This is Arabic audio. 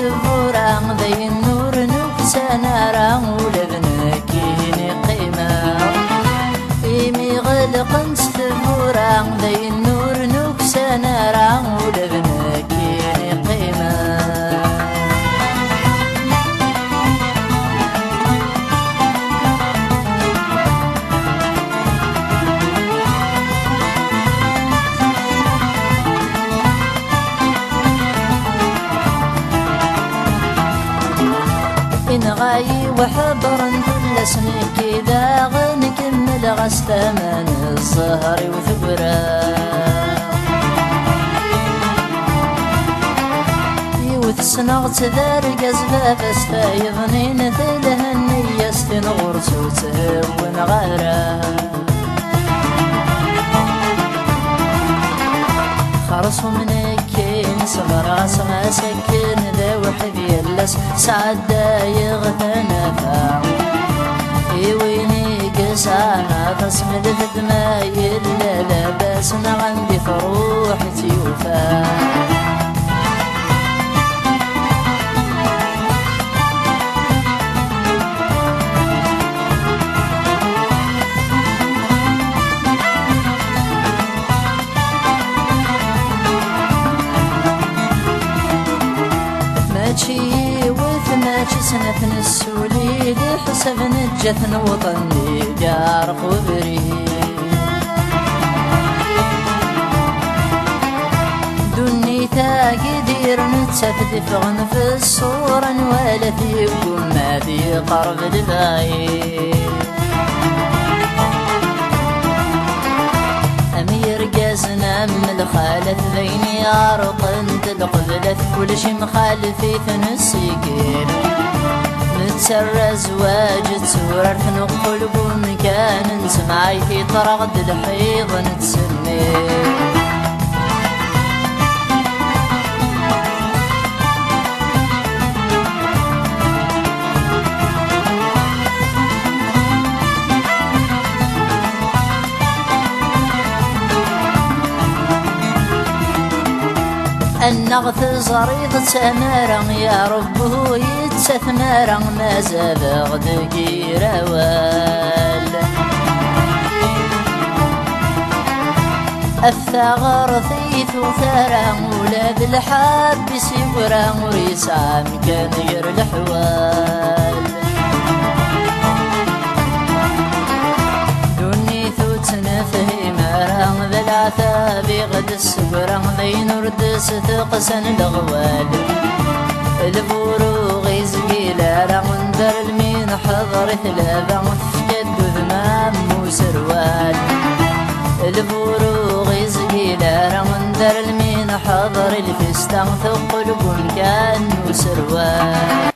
ستفورا ذي النور نكسانا راول بنكيني قيمة إيمي غلق ستفورا ذي النور نكسانا راول بنكيني قيمة إن غاي وحبر كل سنة كذا غنكمل غستمان الزهر وثبرا يوث سنغت ذار قزبة فستا يظنين ثيلها النية ستنغر سوته ونغارا خرصوا منك صبرا سما سكن ذا وحد يلس سعد يغثنا فاو ويني قسانا تصمد ثدما يلا لباسنا عندي فروح تيوفا ماشي وثماشي سنة السولي دي حسب نجثن وطني جار خبري دني تاقدير نتسفدف غنف الصورة ولا فيكم ما في قرب الباي أمير قاسنا من الخالة ذيني عرق انت القبلة كل شي مخالفي ثنسيكين نتسرى زواج تسورر ثنقل بمكان نسمعي في طرق الحيض نتسمي النغث زريض تمارا يا ربه يتثمارا ما زبغ دقير وال الثغر ثيث ثرى ولاد الحاب سيورا وريسام كان غير الحوال دوني ثوتنا فهمارا ثلاثة بغد السبرا ذي نرد ستقسن الغوال الفروغ يزقيلا رغندر المين حضر ثلاثة فكد ذمام وسروال الفروغ يزقيلا رغندر المين حضر الفستان ثقل كان وسروال